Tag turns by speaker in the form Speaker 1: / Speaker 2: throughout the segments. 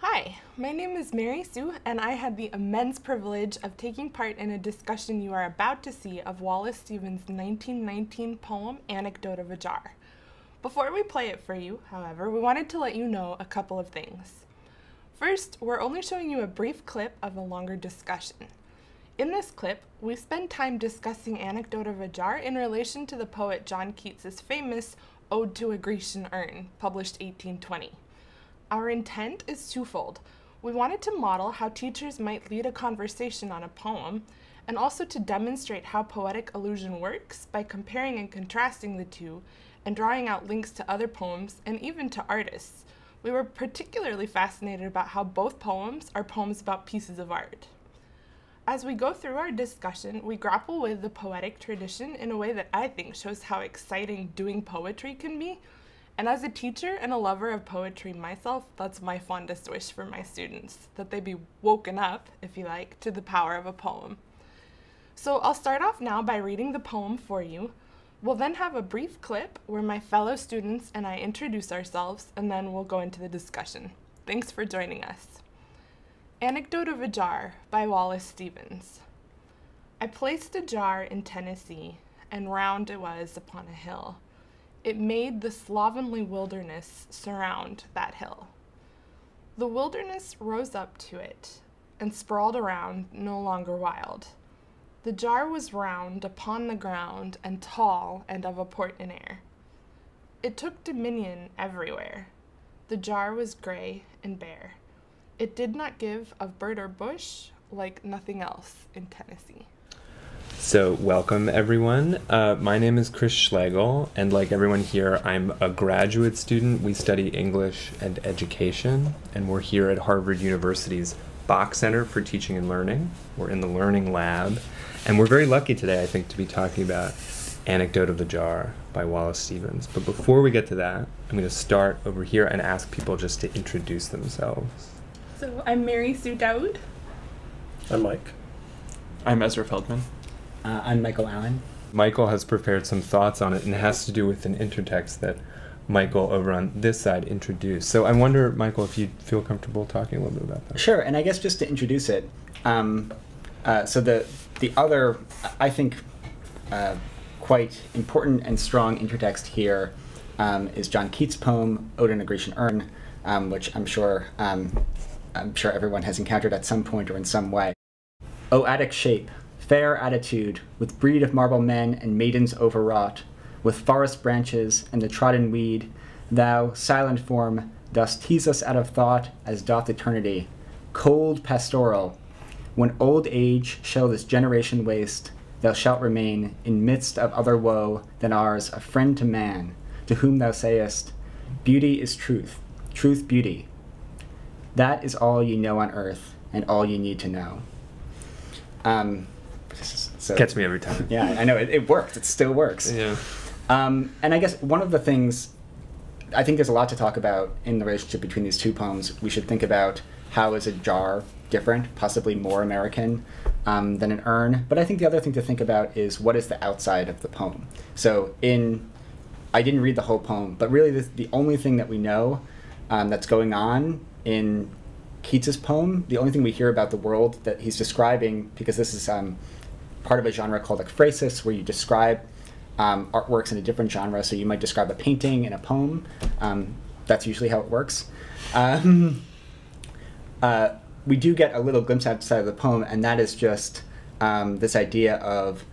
Speaker 1: Hi, my name is Mary Sue, and I had the immense privilege of taking part in a discussion you are about to see of Wallace Stevens' 1919 poem, Anecdote of a Jar. Before we play it for you, however, we wanted to let you know a couple of things. First, we're only showing you a brief clip of a longer discussion. In this clip, we spend time discussing Anecdote of a Jar in relation to the poet John Keats's famous Ode to a Grecian Urn, published 1820. Our intent is twofold. We wanted to model how teachers might lead a conversation on a poem, and also to demonstrate how poetic allusion works by comparing and contrasting the two, and drawing out links to other poems and even to artists. We were particularly fascinated about how both poems are poems about pieces of art. As we go through our discussion, we grapple with the poetic tradition in a way that I think shows how exciting doing poetry can be. And as a teacher and a lover of poetry myself, that's my fondest wish for my students, that they be woken up, if you like, to the power of a poem. So I'll start off now by reading the poem for you. We'll then have a brief clip where my fellow students and I introduce ourselves, and then we'll go into the discussion. Thanks for joining us. Anecdote of a Jar by Wallace Stevens. I placed a jar in Tennessee, and round it was upon a hill. It made the slovenly wilderness surround that hill. The wilderness rose up to it, and sprawled around, no longer wild. The jar was round upon the ground, and tall, and of a port in air. It took dominion everywhere. The jar was gray and bare. It did not give of bird or bush, like nothing else in Tennessee.
Speaker 2: So welcome everyone. My name is Chris Schlegel, and like everyone here, I'm a graduate student. We study English and education, and we're here at Harvard University's Bach Center for Teaching and Learning. We're in the Learning Lab, and we're very lucky today, I think, to be talking about Anecdote of the Jar by Wallace Stevens. But before we get to that, I'm going to start over here and ask people just to introduce themselves.
Speaker 1: So I'm Mary Sue Dowd.
Speaker 3: I'm Mike.
Speaker 4: I'm Ezra Feldman.
Speaker 5: I'm Michael Allen.
Speaker 2: Michael has prepared some thoughts on it, and it has to do with an intertext that Michael over on this side introduced. So I wonder, Michael, if you'd feel comfortable talking a little bit about that.
Speaker 5: Sure, and I guess just to introduce it, so the other, I think, quite important and strong intertext here is John Keats' poem, Ode in a Grecian Urn, which I'm sure everyone has encountered at some point or in some way. O Attic shape, fair attitude, with breed of marble men and maidens overwrought, with forest branches and the trodden weed, thou, silent form, dost tease us out of thought as doth eternity. Cold pastoral, when old age shall this generation waste, thou shalt remain in midst of other woe than ours, a friend to man, to whom thou sayest, beauty is truth, truth beauty. That is all ye know on earth, and all ye need to know.
Speaker 2: So, gets me every time.
Speaker 5: Yeah, I know, it works. It still works.
Speaker 2: Yeah.
Speaker 5: And I guess one of the things, I think there's a lot to talk about in the relationship between these two poems. We should think about how is a jar different, possibly more American than an urn. But I think the other thing to think about is what is the outside of the poem. So I didn't read the whole poem, but really the only thing that we know that's going on in Keats's poem, the only thing we hear about the world that he's describing, because this is part of a genre called ekphrasis, where you describe artworks in a different genre. So you might describe a painting in a poem. That's usually how it works. We do get a little glimpse outside of the poem, and that is just this idea of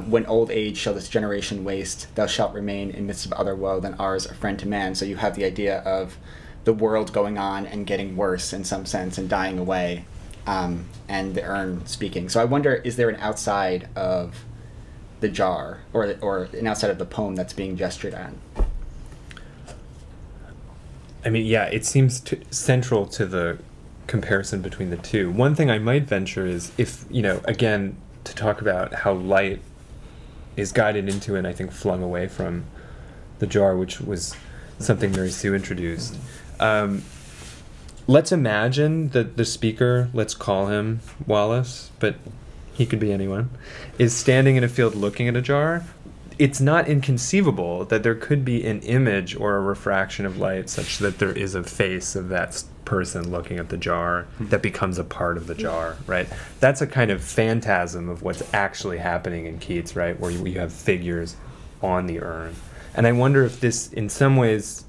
Speaker 5: when old age shall this generation waste, thou shalt remain in midst of other woe than ours, a friend to man. So you have the idea of the world going on and getting worse in some sense and dying away, and the urn speaking. So I wonder, is there an outside of the jar or an outside of the poem that's being gestured at?
Speaker 2: I mean, yeah, it seems central to the comparison between the two. One thing I might venture is if, again, to talk about how light is guided into and I think flung away from the jar, which was something Mary Sue introduced. Let's imagine that the speaker, let's call him Wallace, but he could be anyone, is standing in a field looking at a jar. it's not inconceivable that there could be an image or a refraction of light such that there is a face of that person looking at the jar that becomes a part of the jar, right? That's a kind of phantasm of what's actually happening in Keats, right? Where you have figures on the urn. And I wonder if this, in some ways,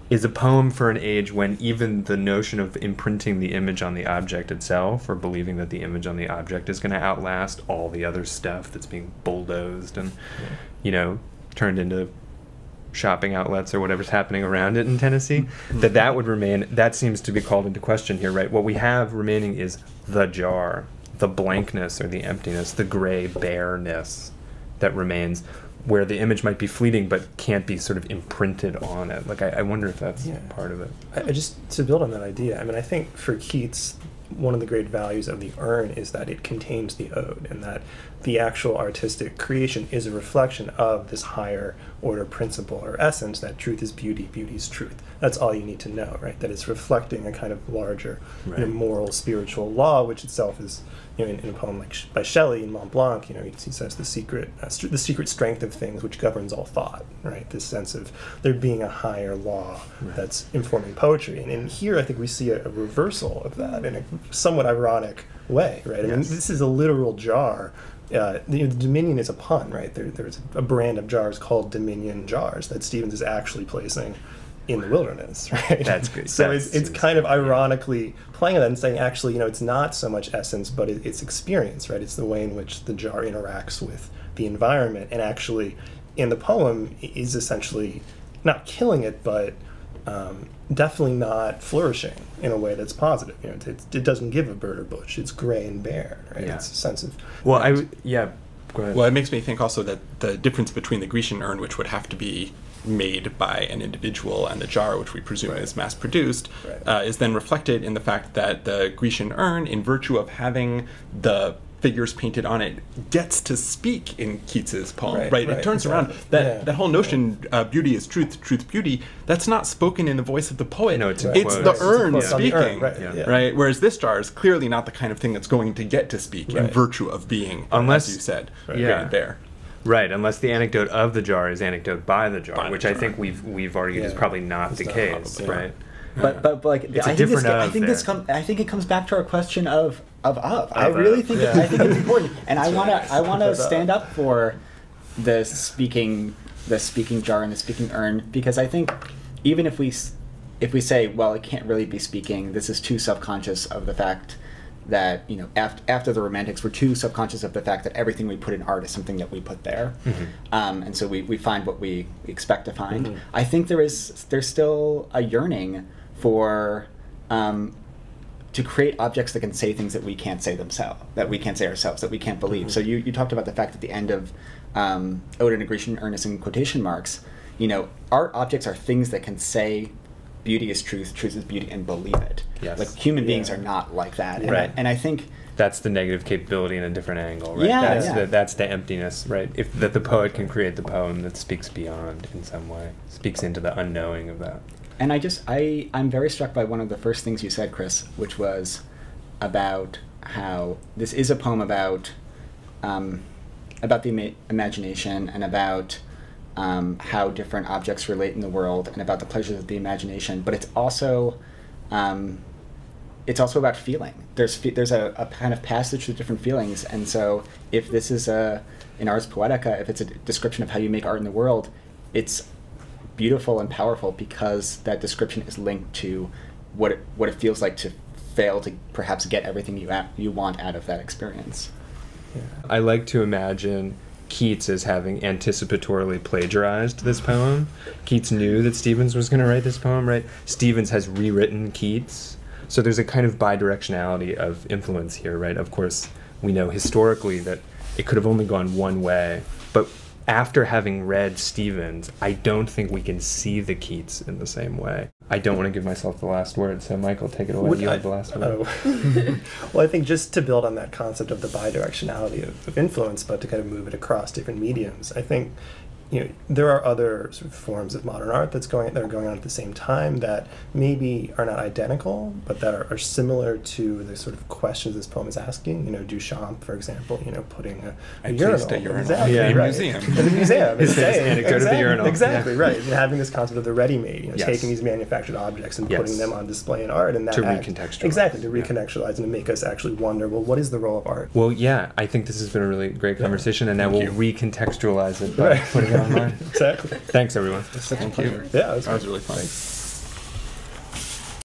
Speaker 2: is a poem for an age when even the notion of imprinting the image on the object itself, or believing that the image on the object is going to outlast all the other stuff that's being bulldozed and, turned into shopping outlets or whatever's happening around it in Tennessee, that would remain. That seems to be called into question here, right? What we have remaining is the jar, the blankness or the emptiness, the gray bareness that remains, where the image might be fleeting but can't be sort of imprinted on it. Like, I wonder if that's part of it.
Speaker 3: I just, to build on that idea, I mean, I think for Keats, one of the great values of the urn is that it contains the ode, and that the actual artistic creation is a reflection of this higher order principle or essence, that truth is beauty, beauty is truth. That's all you need to know, right? That it's reflecting a kind of larger moral, spiritual law, which itself is, in a poem like by Shelley in Mont Blanc, he says the secret strength of things which governs all thought, right? This sense of there being a higher law that's informing poetry. And here I think we see a reversal of that in a somewhat ironic way, right? I mean, this is a literal jar. The Dominion is a pun, right? There's a brand of jars called Dominion jars that Stevens is actually placing in the wilderness, right?
Speaker 2: That's great.
Speaker 3: So it's kind of ironically playing on that and saying, actually, it's not so much essence, but it's experience, right? It's the way in which the jar interacts with the environment, and actually, in the poem, is essentially not killing it, but definitely not flourishing in a way that's positive. It doesn't give a bird or bush. It's gray and bare, right?
Speaker 2: Yeah.
Speaker 3: It's a sense of...
Speaker 2: Well, go ahead.
Speaker 4: Well, it makes me think also that the difference between the Grecian urn, which would have to be made by an individual, and the jar, which we presume is mass-produced, is then reflected in the fact that the Grecian urn, in virtue of having the figures painted on it, gets to speak in Keats's poem, right? It turns around. That whole notion, beauty is truth, truth, beauty, that's not spoken in the voice of the poet.
Speaker 2: No, it's
Speaker 4: the urn speaking,
Speaker 3: right?
Speaker 4: Whereas this jar is clearly not the kind of thing that's going to get to speak in virtue of being, as you said, gray and bare.
Speaker 2: Right, unless the anecdote of the jar is anecdote by the jar, which I think we've argued is probably not the case, right?
Speaker 5: But like,
Speaker 2: it's
Speaker 5: I think it comes back to our question of. I really think I think it's important, and I want to stand up for the speaking jar and the speaking urn, because I think even if we say, well, it can't really be speaking, this is too self-conscious of the fact that after the Romantics, we're too subconscious of the fact that everything we put in art is something that we put there, and so we find what we expect to find. I think there's still a yearning for to create objects that can say things that we can't say ourselves, that we can't believe. So you talked about the fact at the end of Ode in a Grecian Urn in quotation marks. Art objects are things that can say beauty is truth, truth is beauty, and believe it.
Speaker 2: Yes.
Speaker 5: Like, human beings are not like that. And I think
Speaker 2: that's the negative capability in a different angle, right? That's the emptiness, right? That the poet can create the poem that speaks beyond in some way, speaks into the unknowing of that.
Speaker 5: And I'm very struck by one of the first things you said, Chris, which was about how this is a poem about the imagination, and about how different objects relate in the world, and about the pleasures of the imagination. But it's also about feeling. There's a kind of passage through different feelings, and so if this is in Ars Poetica, if it's a description of how you make art in the world, it's beautiful and powerful because that description is linked to what it feels like to fail to perhaps get everything you want out of that experience.
Speaker 2: I like to imagine Keats as having anticipatorily plagiarized this poem. Keats knew that Stevens was going to write this poem, right? Stevens has rewritten Keats. So there's a kind of bidirectionality of influence here, right? Of course, we know historically that it could have only gone one way, but after having read Stevens, I don't think we can see the Keats in the same way. I don't want to give myself the last word, so Michael, take it away. You have the last word.
Speaker 3: Well, I think just to build on that concept of the bidirectionality of influence, but to kind of move it across different mediums, I think there are other sort of forms of modern art that are going on at the same time that maybe are not identical, but that are similar to the sort of questions this poem is asking. Duchamp, for example, putting a urinal.
Speaker 4: Exactly,
Speaker 2: Yeah.
Speaker 4: in a
Speaker 3: right.
Speaker 4: museum.
Speaker 3: In the museum.
Speaker 2: His anecdote of the urinal.
Speaker 3: Exactly,
Speaker 2: Yeah.
Speaker 3: right. And having this concept of the ready-made,
Speaker 2: Yes.
Speaker 3: taking these manufactured objects and
Speaker 2: Yes.
Speaker 3: putting them on display in art, and that
Speaker 2: To
Speaker 3: act-
Speaker 2: recontextualize.
Speaker 3: Exactly, to
Speaker 2: Yeah.
Speaker 3: recontextualize and to make us actually wonder, well, what is the role of art?
Speaker 2: Well, yeah, I think this has been a really great conversation, and now
Speaker 4: Thank
Speaker 2: we'll
Speaker 4: you.
Speaker 2: recontextualize it by
Speaker 3: Right.
Speaker 2: putting it online.
Speaker 3: Exactly.
Speaker 2: Thanks, everyone.
Speaker 5: It's such a
Speaker 3: Thank
Speaker 5: pleasure.
Speaker 3: you. Yeah, it was
Speaker 4: That was
Speaker 3: great.
Speaker 4: really fun.
Speaker 3: Thanks.